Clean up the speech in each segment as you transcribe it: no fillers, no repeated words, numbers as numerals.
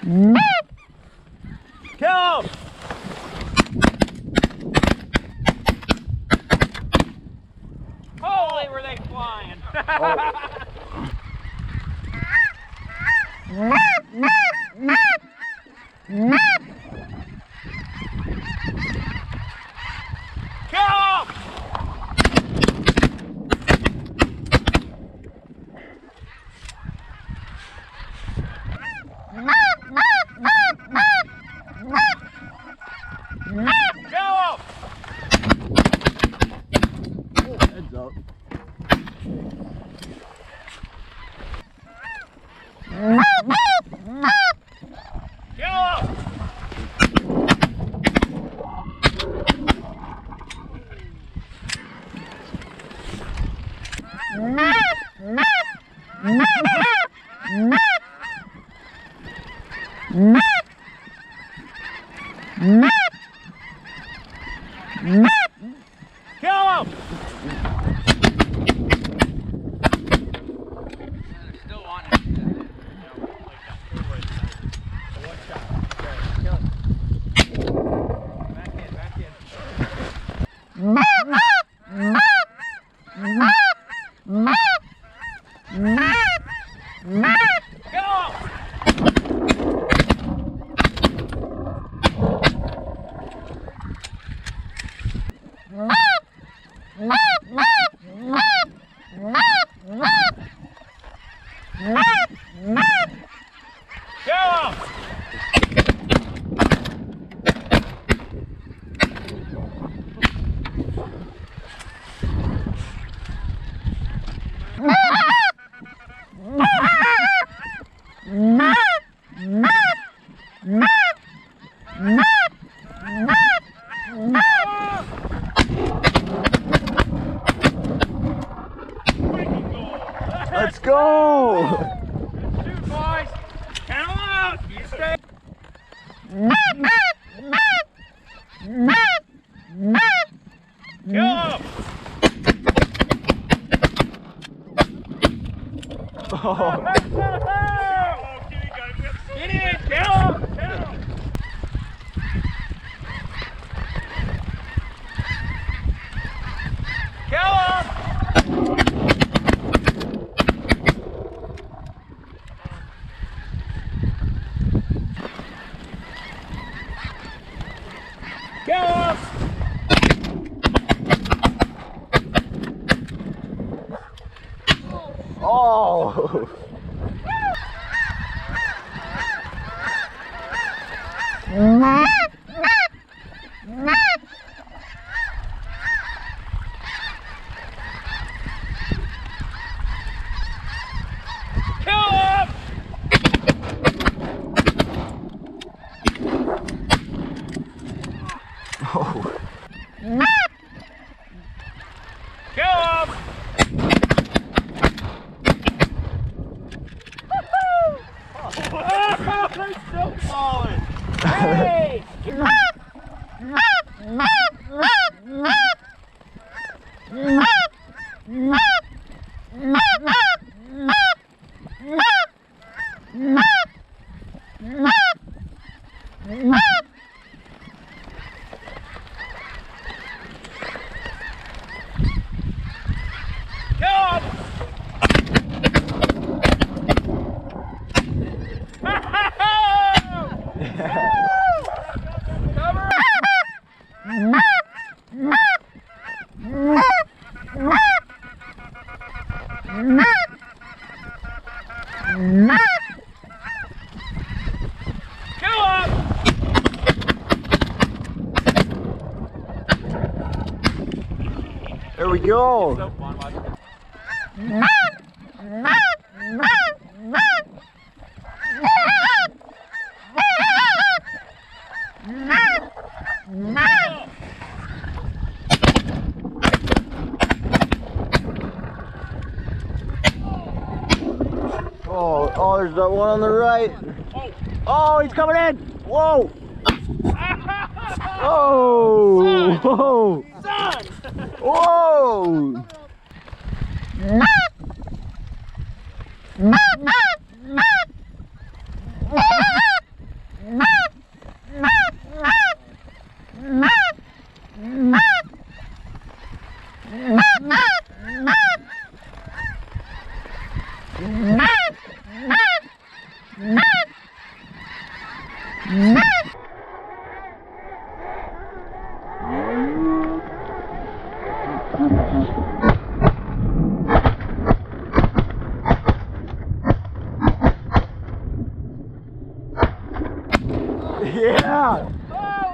Kill him! Holy, were they flying! Let's go! Shoot, boys! Count them out! You stay! Kill him! Oh. Get in! Kill him! Kill him! Kill him! Kill him! Oh! Kill him! Oh! Kill him! They're still falling! Hey! Kill him! Cover it! Kill him! There we go! So fun watching it. Oh, there's that one on the right. Oh, he's coming in! Whoa! Oh! Whoa! Son! Whoa! Yeah!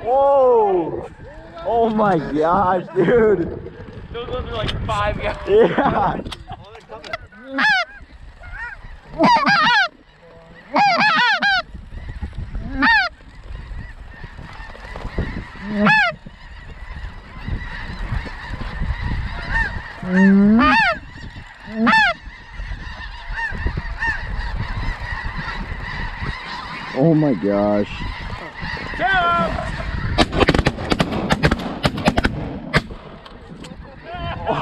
Whoa! Oh my gosh, dude! Those ones are like 5 yards. Yeah! Oh my gosh.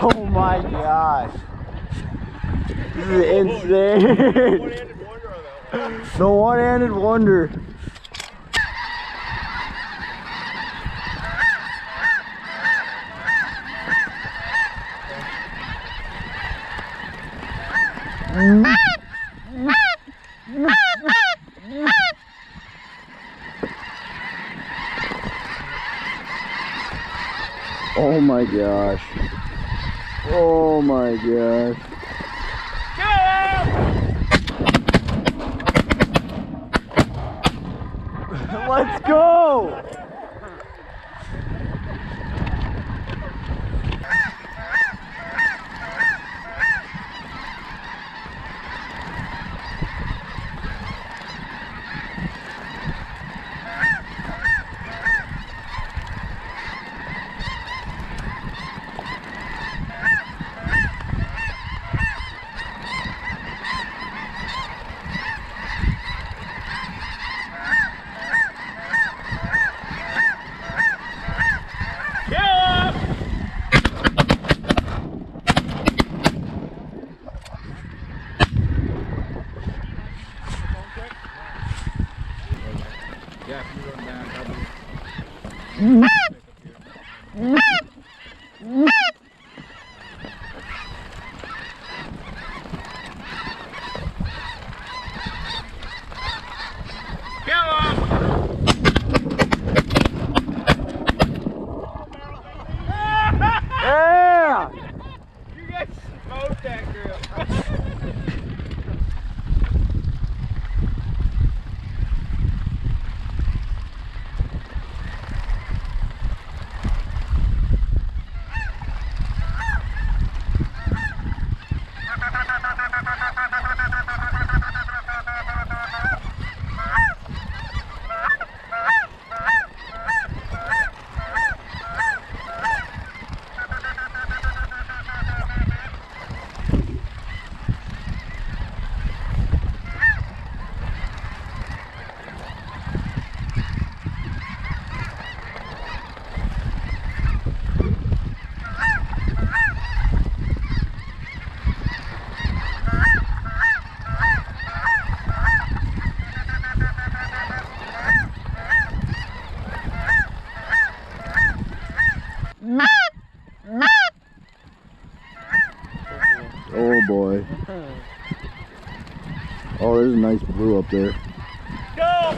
Oh my gosh. This is insane. The one-handed wonder. Oh my gosh. Oh my gosh. Let's go! Yeah! You guys smoked that girl. Oh boy. Oh, there's a nice blue up there. Go!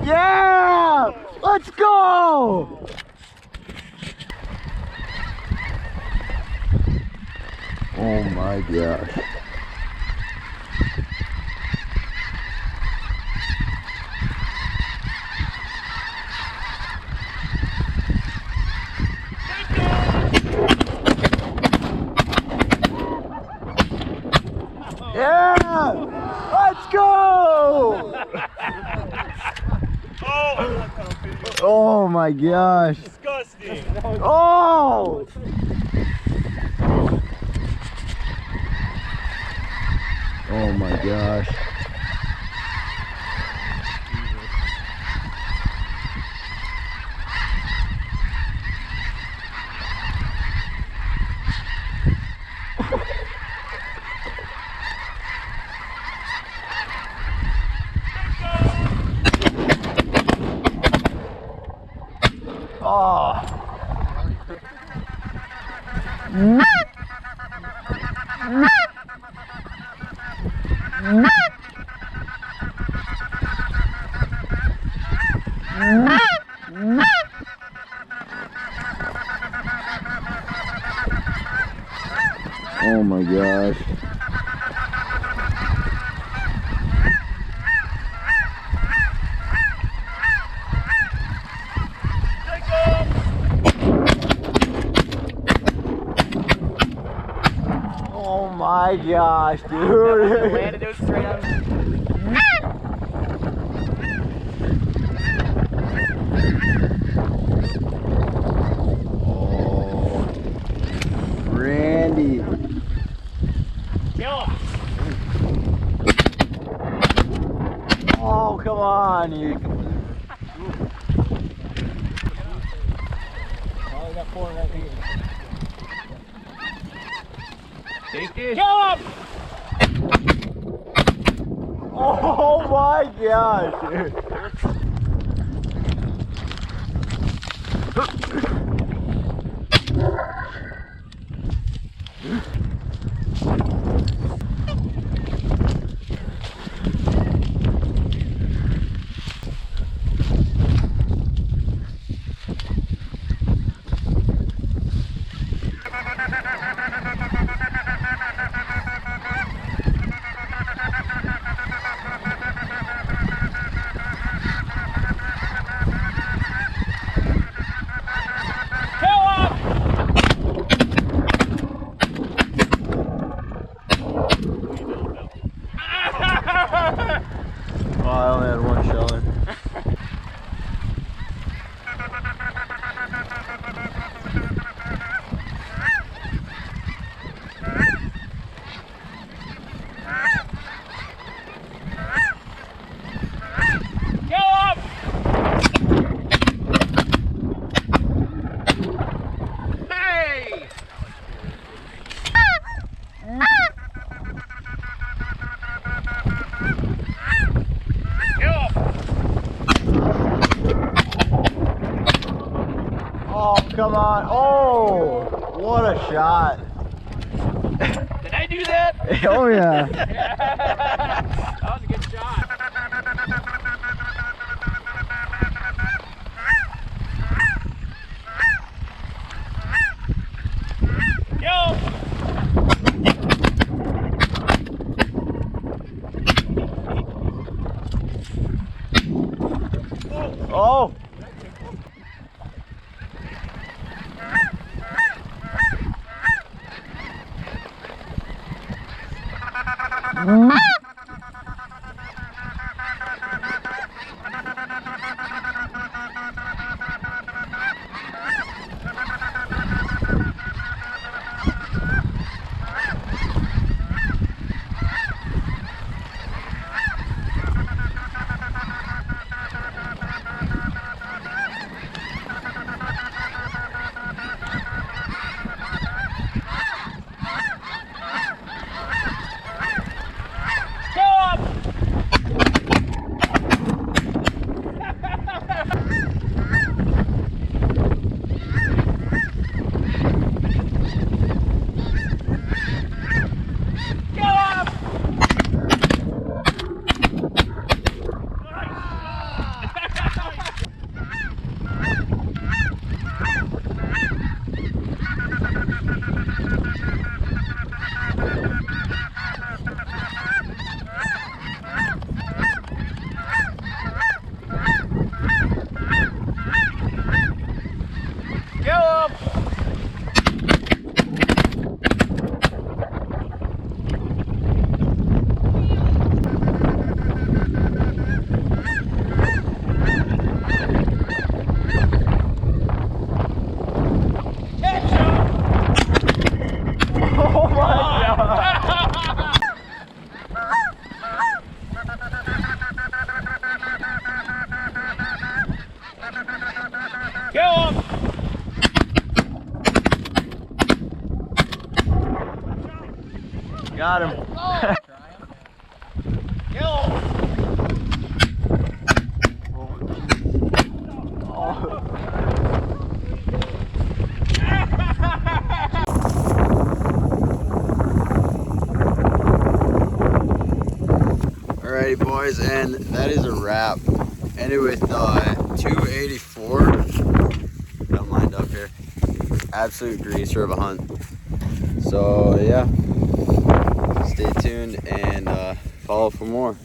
Yeah! Let's go! Oh my gosh. Yeah! Let's go! Oh my my gosh. Disgusting. Oh! Oh my gosh. Oh. Oh my gosh. Oh my gosh, dude. Landed it straight up. Oh, Randy. Kill him. Oh, come on. You. Oh, we got 4 right here. Take this. Kill him. Oh my gosh, dude. Oh, I only had 1 shell in. Hey! Oh, come on. Oh, what a shot. Did I do that? Oh, yeah. That was a good shot. Kill! Oh. Got him. Alrighty boys, and that is a wrap. Ended with 284. Got him lined up here. Absolute greaser of a hunt. So yeah, stay tuned and follow for more.